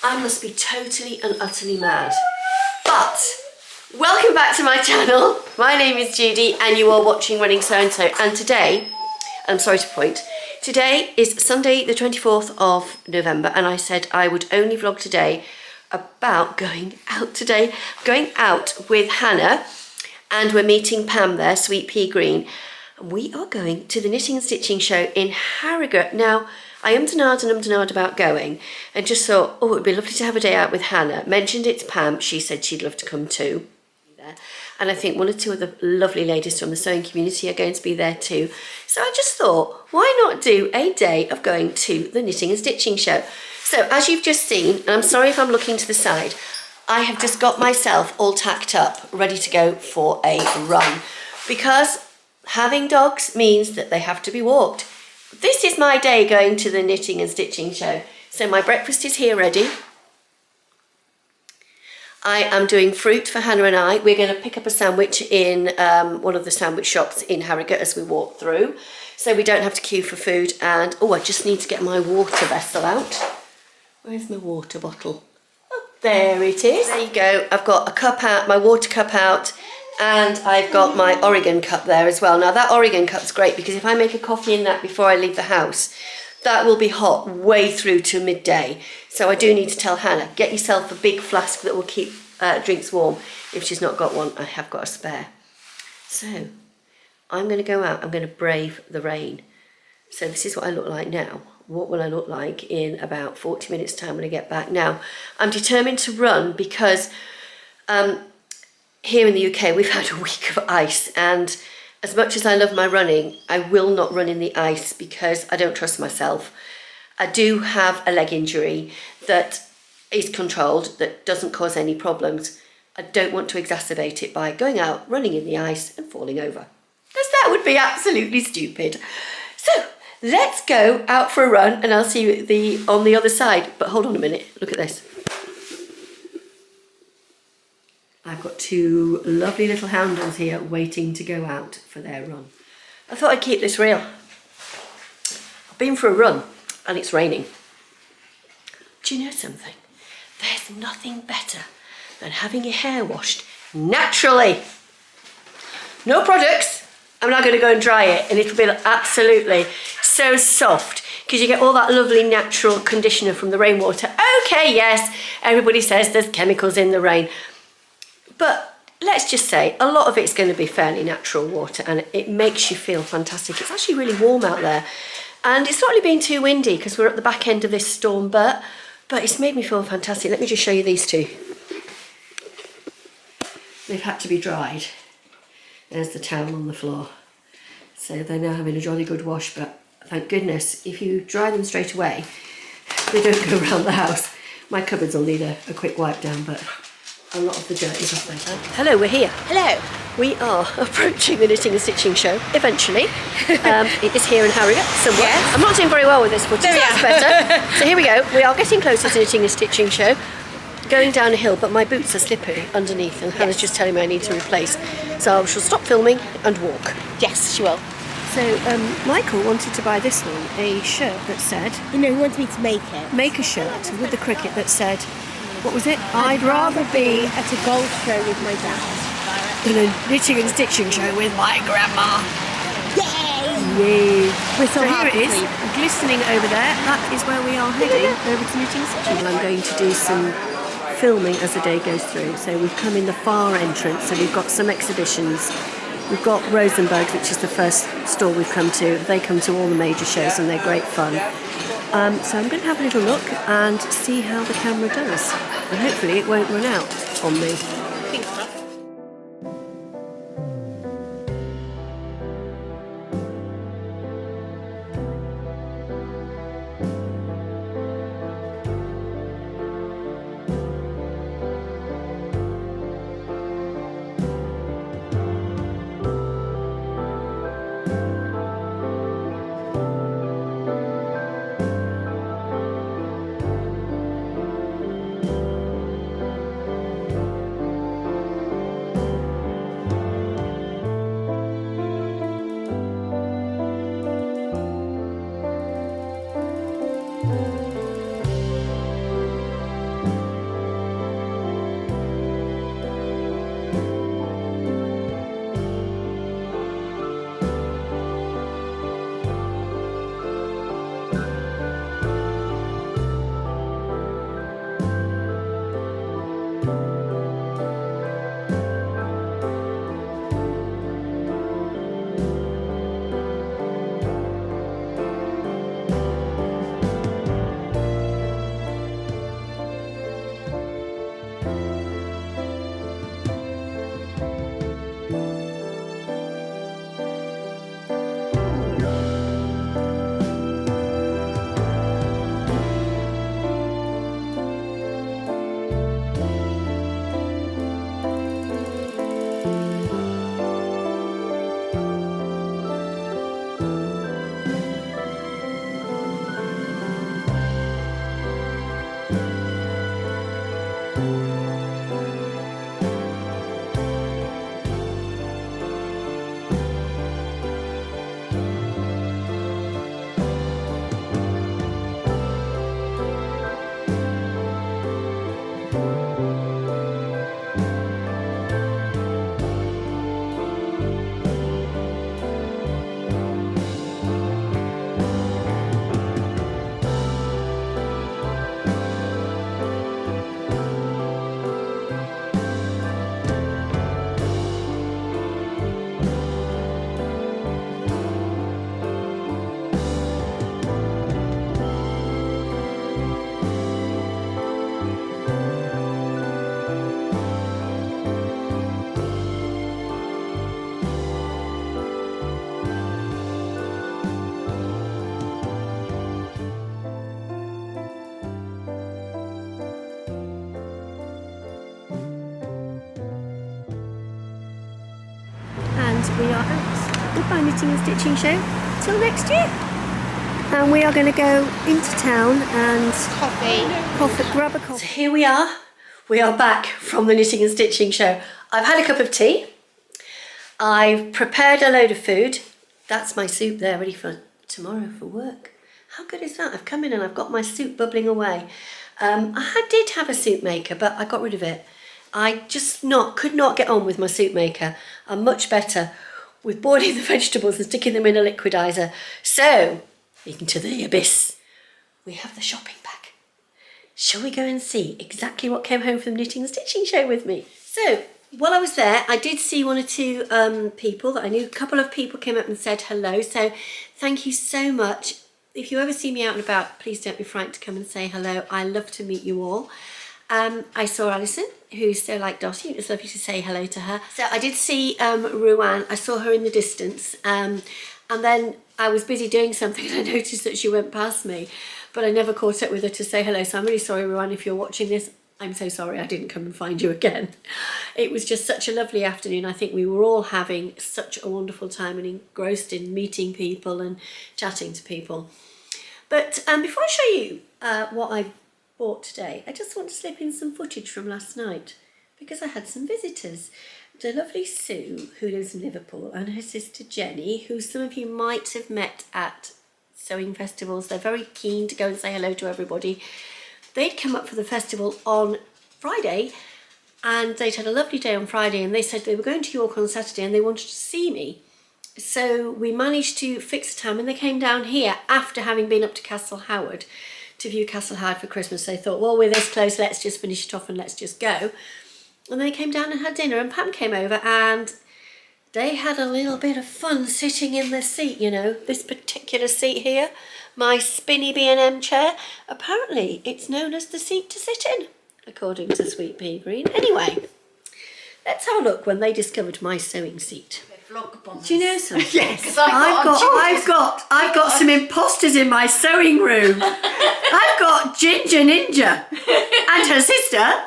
I must be totally and utterly mad. But welcome back to my channel. My name is Judy and you are watching Running So and So. And today, I'm sorry to point, today is Sunday the 24th of November and I said I would only vlog today about going out today. Going out with Hannah and we're meeting Pam there, Sweet Pea Green. And we are going to the Knitting and Stitching show in Harrogate. Now, I ummed and ahed about going and just thought, oh, it would be lovely to have a day out with Hannah. Mentioned it to Pam, she said she'd love to come too. And I think one or two of the lovely ladies from the sewing community are going to be there too. So I just thought, why not do a day of going to the Knitting and Stitching show? So as you've just seen, and I'm sorry if I'm looking to the side, I have just got myself all tacked up, ready to go for a run. Because having dogs means that they have to be walked. This is my day going to the Knitting and Stitching show. So my breakfast is here ready. I am doing fruit for Hannah and I. We're going to pick up a sandwich in one of the sandwich shops in Harrogate as we walk through. So we don't have to queue for food. And, oh, I just need to get my water vessel out. Where's my water bottle? Oh, there it is. There you go. I've got a cup out, my water cup out. And I've got my Oregon cup there as well. Now that Oregon cup's great because if I make a coffee in that before I leave the house, that will be hot way through to midday. So I do need to tell Hannah, get yourself a big flask that will keep drinks warm. If she's not got one, I have got a spare. So I'm going to go out, I'm going to brave the rain. So this is what I look like now. What will I look like in about 40 minutes time when I get back? Now, I'm determined to run because here in the UK, we've had a week of ice, and as much as I love my running, I will not run in the ice because I don't trust myself. I do have a leg injury that is controlled, that doesn't cause any problems. I don't want to exacerbate it by going out, running in the ice and falling over, because that would be absolutely stupid. So let's go out for a run and I'll see you on the other side. But hold on a minute, look at this. I've got two lovely little houndles here waiting to go out for their run. I thought I'd keep this real. I've been for a run and it's raining. Do you know something? There's nothing better than having your hair washed naturally. No products. I'm now going to go and dry it and it'll be absolutely so soft because you get all that lovely natural conditioner from the rainwater. Okay, yes, everybody says there's chemicals in the rain. But let's just say a lot of it's going to be fairly natural water and it makes you feel fantastic. It's actually really warm out there and it's not really been too windy because we're at the back end of this storm, but it's made me feel fantastic. Let me just show you these two. They've had to be dried. There's the towel on the floor. So they're now having a jolly good wash, but thank goodness if you dry them straight away, they don't go around the house. My cupboards will need a quick wipe down, but a lot of the dirt is off there. Hello, we're here. Hello. We are approaching the Knitting and Stitching show, eventually. It is here in Harrogate, somewhere. Yes. I'm not doing very well with this footage, that's better. So here we go, we are getting closer to the Knitting and Stitching show. Going down a hill, but my boots are slippery underneath and Hannah's just telling me I need to replace. So I shall stop filming and walk. Yes, she will. So Michael wanted to buy this one, a shirt that said... You know, he wants me to make it. Make a shirt with the cricket that said... What was it? I'd rather be at a golf show with my dad than a Knitting and Stitching show with my grandma. Yay! Yay! So here it is, glistening over there. That is where we are heading, over to Knitting and Stitching. I'm going to do some filming as the day goes through. So we've come in the far entrance, so we've got some exhibitions. We've got Rosenberg, which is the first store we've come to. They come to all the major shows and they're great fun. So I'm going to have a little look and see how the camera does. And hopefully it won't run out on me. and we are out. Goodbye Knitting and Stitching Show. Till next year. And we are going to go into town and grab a coffee. So here we are. We are back from the Knitting and Stitching Show. I've had a cup of tea. I've prepared a load of food. That's my soup there, ready for tomorrow for work. How good is that? I've come in and I've got my soup bubbling away. I did have a soup maker, but I got rid of it. I just could not get on with my soup maker. I'm much better with boiling the vegetables and sticking them in a liquidizer. So, into the abyss, we have the shopping bag. Shall we go and see exactly what came home from the Knitting and Stitching Show with me? So, while I was there, I did see one or two people that I knew. A couple of people came up and said hello. So, thank you so much. If you ever see me out and about, please don't be frightened to come and say hello. I love to meet you all. I saw Alison, who's so like Dottie. It was lovely to say hello to her. So I did see Ruan. I saw her in the distance. And then I was busy doing something and I noticed that she went past me. But I never caught up with her to say hello. So I'm really sorry, Ruan, if you're watching this. I'm so sorry I didn't come and find you again. It was just such a lovely afternoon. I think we were all having such a wonderful time and engrossed in meeting people and chatting to people. But before I show you what I bought today, I just want to slip in some footage from last night because I had some visitors. The lovely Sue, who lives in Liverpool, and her sister Jenny, who some of you might have met at sewing festivals. They're very keen to go and say hello to everybody. They'd come up for the festival on Friday and they'd had a lovely day on Friday, and they said they were going to York on Saturday and they wanted to see me. So we managed to fix a time and they came down here after having been up to Castle Howard to view Castle Howard for Christmas. They thought, well, we're this close, let's just finish it off and let's just go. And they came down and had dinner, and Pam came over and they had a little bit of fun sitting in the seat, you know, this particular seat here, my spinny B&M chair. Apparently it's known as the seat to sit in, according to Sweet Pea Green. Anyway, let's have a look when they discovered my sewing seat. Do you know something? Yes, I've got some imposters in my sewing room. I've got Ginger Ninja and her sister.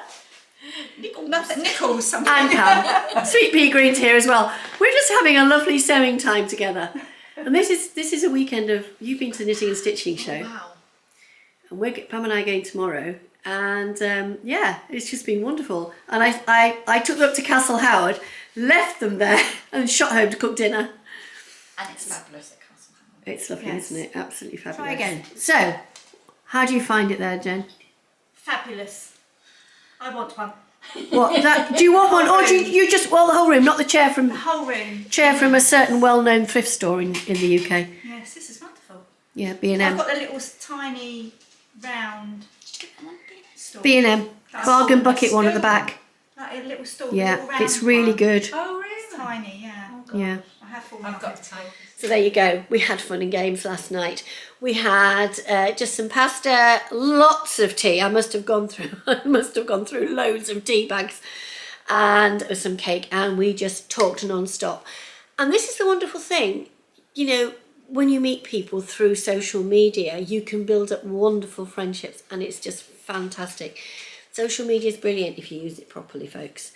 Nichols, something. And Pam. Sweet Pea Green's here as well. We're just having a lovely sewing time together. And this is a weekend of, you've been to the Knitting and Stitching Show. Wow. And Pam and I are going tomorrow. And yeah, it's just been wonderful. And I took them up to Castle Howard, left them there and shot home to cook dinner. And it's fabulous at Castle Howard. It's lovely, Yes. isn't it? Absolutely fabulous. Try again. So, how do you find it there, Jen? Fabulous. I want one. What? Do you want one, or do you just, well, the whole room, not the chair from The whole room. a certain well-known thrift store in the UK? Yes, this is wonderful. Yeah, I've B&M. got a little tiny round store. B&M. That's Bargain all. bucket one at the back. Like a little store. Yeah, little round it's really one. good. Oh, really? It's tiny, yeah. Yeah. I have fallen I've off got it. time. So there you go. We had fun and games last night. We had just some pasta, lots of tea. I must have gone through loads of tea bags, and some cake, and we just talked non-stop. And this is the wonderful thing, you know, when you meet people through social media, you can build up wonderful friendships, and it's just fantastic. Social media is brilliant if you use it properly, folks.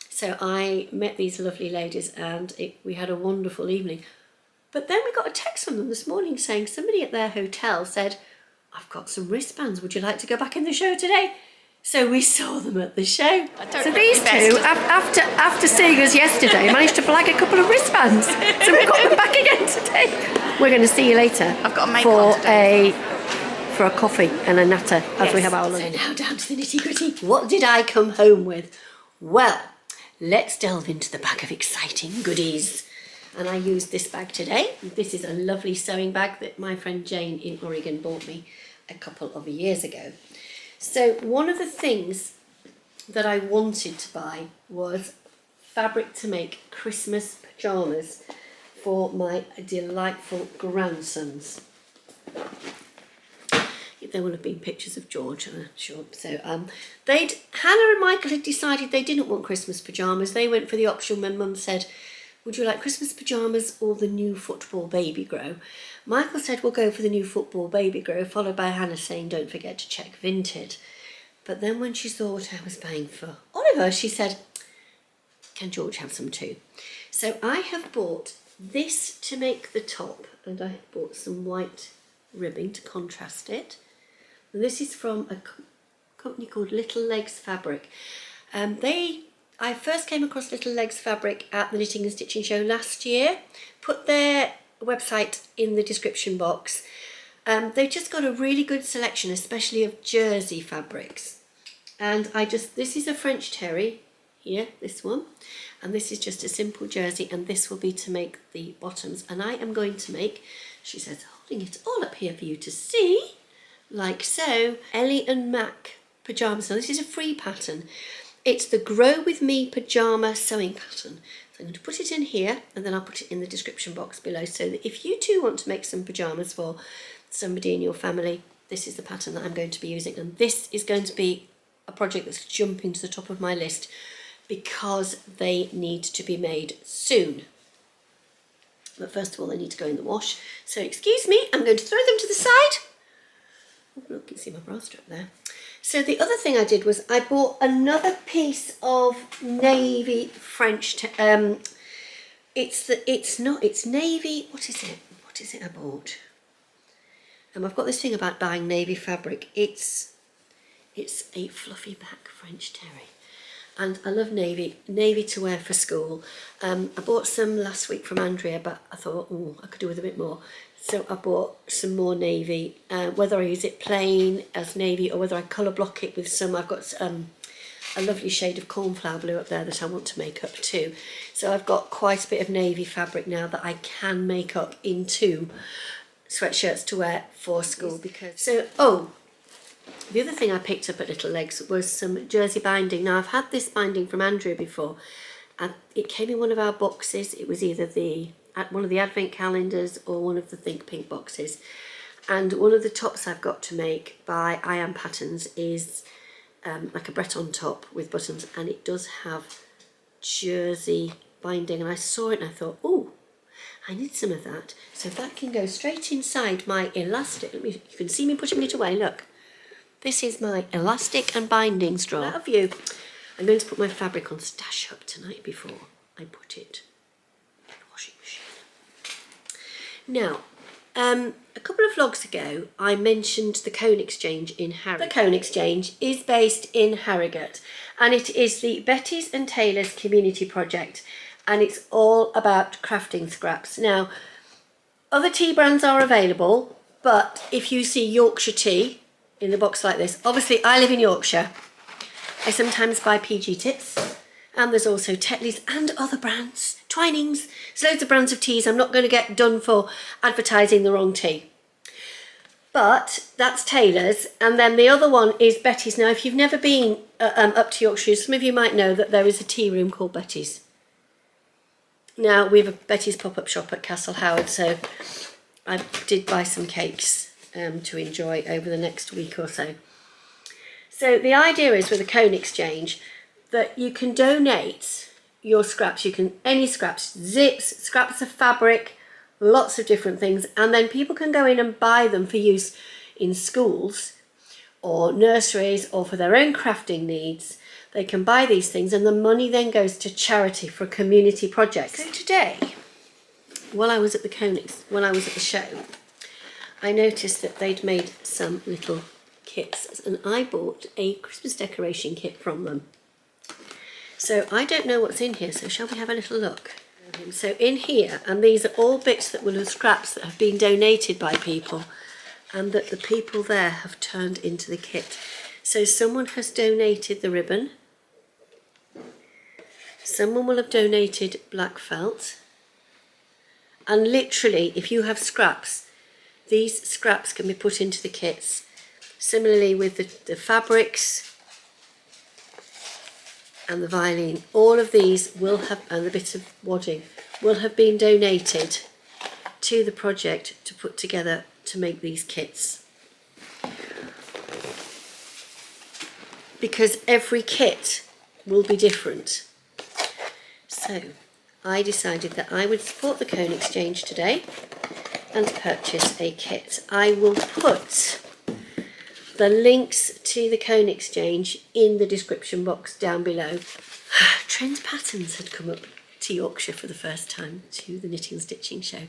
So I met these lovely ladies and we had a wonderful evening. But then we got a text from them this morning saying somebody at their hotel said, I've got some wristbands, would you like to go back in the show today? So we saw them at the show. So these two, after seeing us yesterday, managed to blag a couple of wristbands. So we've got them back again today. We're going to see you later. I've got a makeup for a coffee and a natter as we have our lunch. So now down to the nitty gritty. What did I come home with? Well, let's delve into the bag of exciting goodies. And I used this bag today. This is a lovely sewing bag that my friend Jane in Oregon bought me a couple of years ago. So one of the things that I wanted to buy was fabric to make Christmas pyjamas for my delightful grandsons. There will have been pictures of George, I'm sure. So Hannah and Michael had decided they didn't want Christmas pyjamas. They went for the option when Mum said, would you like Christmas pyjamas or the new football baby grow? Michael said, we'll go for the new football baby grow, followed by Hannah saying, don't forget to check Vinted. But then when she saw what I was buying for Oliver, she said, can George have some too? So I have bought this to make the top, and I have bought some white ribbing to contrast it. And this is from a company called Little Legs Fabric. I first came across Little Legs Fabric at the Knitting and Stitching Show last year. Put their website in the description box. They've just got a really good selection, especially of jersey fabrics. And this is a French terry, here, this one. And this is just a simple jersey, and this will be to make the bottoms. And I am going to make, she says, holding it all up here for you to see, like so, Ellie and Mack pyjamas. Now this is a free pattern. It's the Grow With Me pyjama sewing pattern. So I'm going to put it in here, and then I'll put it in the description box below, so that if you too want to make some pyjamas for somebody in your family, this is the pattern that I'm going to be using. And this is going to be a project that's jumping to the top of my list because they need to be made soon. But first of all, they need to go in the wash. So excuse me, I'm going to throw them to the side. Oh, look, you can see my bra strap there. So the other thing I did was I bought another piece of navy French. It's navy. What is it? What is it I bought? I've got this thing about buying navy fabric. It's a fluffy back French terry, and I love navy to wear for school. I bought some last week from Andrea, but I thought, oh, I could do with a bit more. So I bought some more navy, whether I use it plain as navy or whether I colour block it with some. I've got a lovely shade of cornflower blue up there that I want to make up too. So I've got quite a bit of navy fabric now that I can make up into sweatshirts to wear for school. The other thing I picked up at Little Legs was some jersey binding. Now I've had this binding from Andrea before, and it came in one of our boxes. It was either one of the advent calendars or one of the Think Pink boxes. And one of the tops I've got to make by I Am Patterns is like a Breton top with buttons, and it does have jersey binding. And I saw it and I thought, oh, I need some of that. So that can go straight inside my elastic. You can see me putting it away, look. This is my elastic and binding straw. Love you. I'm going to put my fabric on Stash Up tonight before I put it in the washing machine. Now, a couple of vlogs ago, I mentioned the Cone Exchange in Harrogate. The Cone Exchange is based in Harrogate, and it is the Betty's and Taylor's community project, and it's all about crafting scraps. Now, other tea brands are available, but if you see Yorkshire tea in a box like this, obviously I live in Yorkshire. I sometimes buy PG Tips, and there's also Tetley's and other brands, Twinings, there's loads of brands of teas. I'm not going to get done for advertising the wrong tea. But that's Taylor's, and then the other one is Betty's. Now, if you've never been up to Yorkshire, some of you might know that there is a tea room called Betty's. Now, we have a Betty's pop-up shop at Castle Howard, so I did buy some cakes to enjoy over the next week or so. So the idea is with a Cone Exchange that you can donate your scraps. You can, any scraps, zips, scraps of fabric, lots of different things, and then people can go in and buy them for use in schools or nurseries or for their own crafting needs. They can buy these things, and the money then goes to charity for community projects. So today, while I was at the show, I noticed that they'd made some little kits, and I bought a Christmas decoration kit from them. So I don't know what's in here, so shall we have a little look? So in here, and these are all bits that will have scraps that have been donated by people, and that the people there have turned into the kit. So someone has donated the ribbon, someone will have donated black felt, and literally, if you have scraps, these scraps can be put into the kits. Similarly with the fabrics and the violin, all of these will have, and the bit of wadding, will have been donated to the project to put together to make these kits. Because every kit will be different. So I decided that I would support the Cone Exchange today and purchase a kit. I will put the links to the Cone Exchange in the description box down below. Trend Patterns had come up to Yorkshire for the first time to the knitting and stitching show,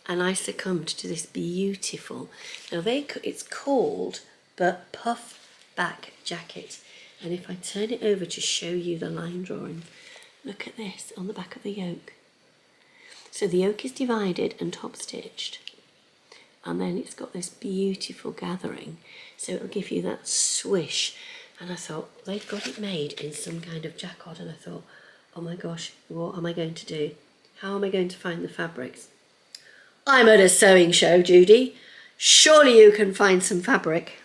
and I succumbed to this beautiful, now it's called the puff back jacket, and if I turn it over to show you the line drawing, look at this on the back of the yoke. So the yoke is divided and top stitched, and then it's got this beautiful gathering, so it'll give you that swish. And I thought, they've got it made in some kind of jacquard, and I thought, oh my gosh, what am I going to do? How am I going to find the fabrics? I'm at a sewing show, Judi. Surely you can find some fabric.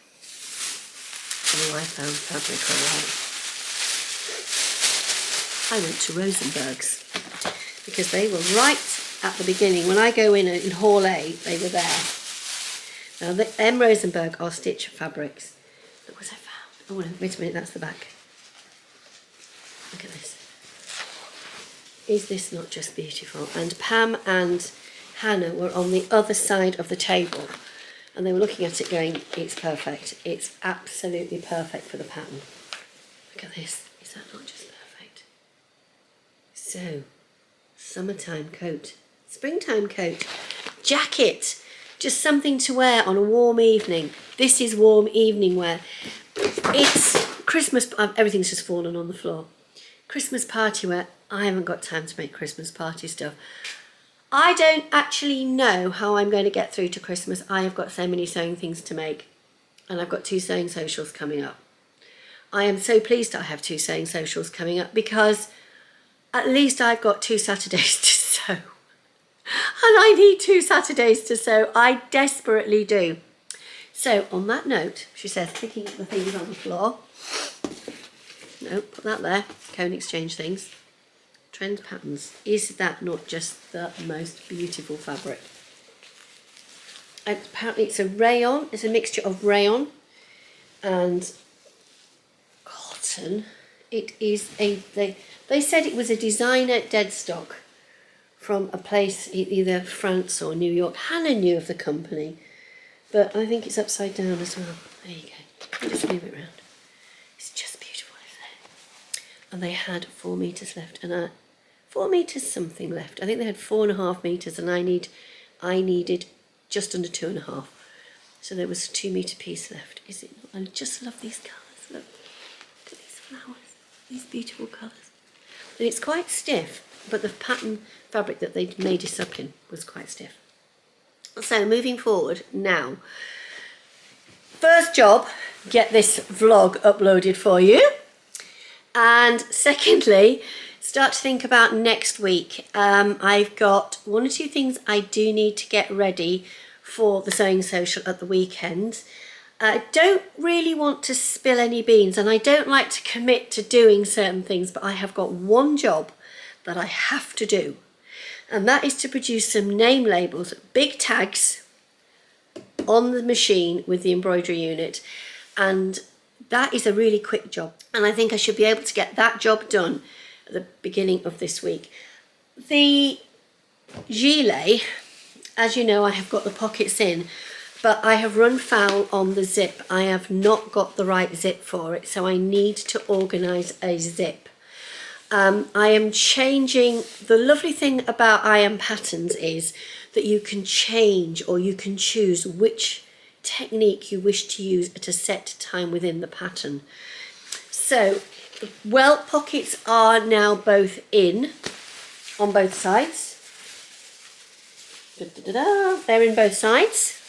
Oh, I found fabric all right. I went to Rosenberg's because they were right at the beginning. When I go in Hall A, they were there. Now, the M. Rosenberg are stitch fabrics. Look what I found. Oh, no, wait a minute, that's the back. Look at this. Is this not just beautiful? And Pam and Hannah were on the other side of the table, and they were looking at it going, it's perfect. It's absolutely perfect for the pattern. Look at this. Is that not just perfect? So, summertime coat, springtime coat, jacket, just something to wear on a warm evening. This is warm evening wear. It's Christmas, everything's just fallen on the floor. Christmas party wear. I haven't got time to make Christmas party stuff. I don't actually know how I'm going to get through to Christmas. I have got so many sewing things to make, and I've got 2 sewing socials coming up. I am so pleased I have 2 sewing socials coming up, because at least I've got 2 Saturdays to sew. And I need 2 Saturdays to sew. I desperately do. So on that note, she says, picking up the things on the floor. No, put that there. Cone exchange things. Trend patterns. Is that not just the most beautiful fabric? And apparently it's a rayon. It's a mixture of rayon and cotton. It is they said it was a designer dead stock from a place either France or New York. Hannah knew of the company, but I think it's upside down as well. There you go. I'll just move it around. It's just beautiful, isn't it? And they had 4 meters left, and 4 meters something left. I think they had 4.5 meters, and I needed just under 2.5. So there was a 2 meter piece left. Is it? I just love these colours. Look at these flowers. These beautiful colours. And it's quite stiff, but the pattern fabric that they made this up in was quite stiff. So moving forward now, first job, get this vlog uploaded for you, and secondly, start to think about next week. I've got 1 or 2 things I do need to get ready for the sewing social at the weekend. I don't really want to spill any beans, and I don't like to commit to doing certain things, but I have got 1 job that I have to do, and that is to produce some name labels, big tags on the machine with the embroidery unit, and that is a really quick job, and I think I should be able to get that job done at the beginning of this week. The gilet, as you know, I have got the pockets in, but I have run foul on the zip. I have not got the right zip for it, so I need to organise a zip. I am changing. The lovely thing about I Am Patterns is that you can change, or you can choose which technique you wish to use at a set time within the pattern. So the welt pockets are now both in on both sides. They're in both sides.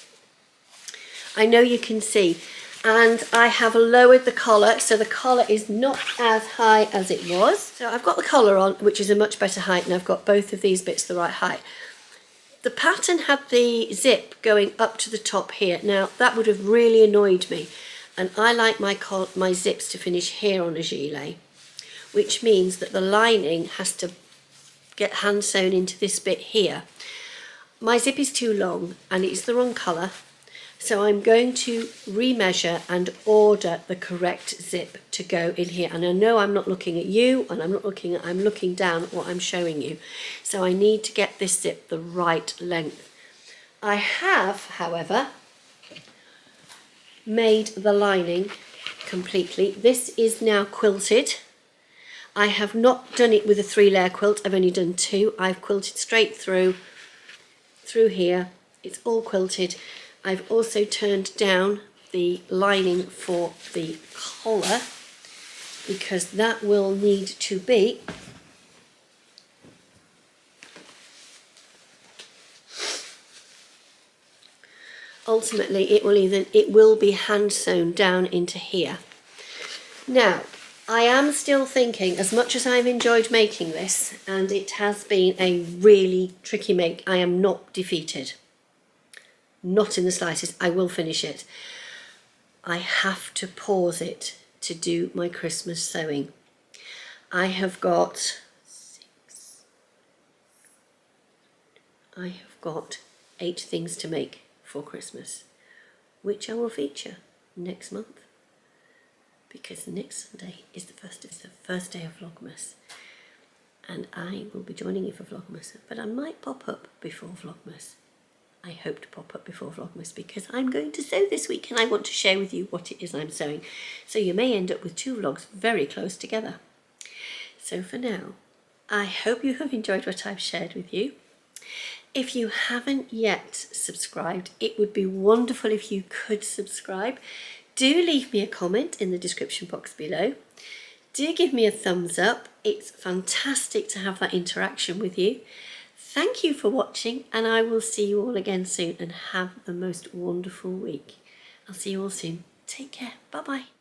I know you can see. And I have lowered the collar, so the collar is not as high as it was. So I've got the collar on, which is a much better height, and I've got both of these bits the right height. The pattern had the zip going up to the top here. Now, that would have really annoyed me, and I like my zips to finish here on a gilet, which means that the lining has to get hand sewn into this bit here. My zip is too long, and it's the wrong colour. So I'm going to remeasure and order the correct zip to go in here. And I know I'm not looking at you, and I'm looking down at what I'm showing you. So I need to get this zip the right length. I have, however, made the lining completely. This is now quilted. I have not done it with a 3-layer quilt, I've only done 2. I've quilted straight through here. It's all quilted. I've also turned down the lining for the collar because that will need to be ultimately it will be hand sewn down into here. Now I am still thinking, as much as I've enjoyed making this and it has been a really tricky make, I am not defeated. Not in the slightest. I will finish it. I have to pause it to do my Christmas sewing. I have got 8 things to make for Christmas, which I will feature next month, because next Sunday is the first day of Vlogmas, and I will be joining you for Vlogmas, but I might pop up before Vlogmas. I hope to pop up before Vlogmas because I'm going to sew this week and I want to share with you what it is I'm sewing. So you may end up with 2 vlogs very close together. So for now, I hope you have enjoyed what I've shared with you. If you haven't yet subscribed, it would be wonderful if you could subscribe. Do leave me a comment in the description box below. Do give me a thumbs up. It's fantastic to have that interaction with you. Thank you for watching, and I will see you all again soon, and have the most wonderful week. I'll see you all soon. Take care. Bye-bye.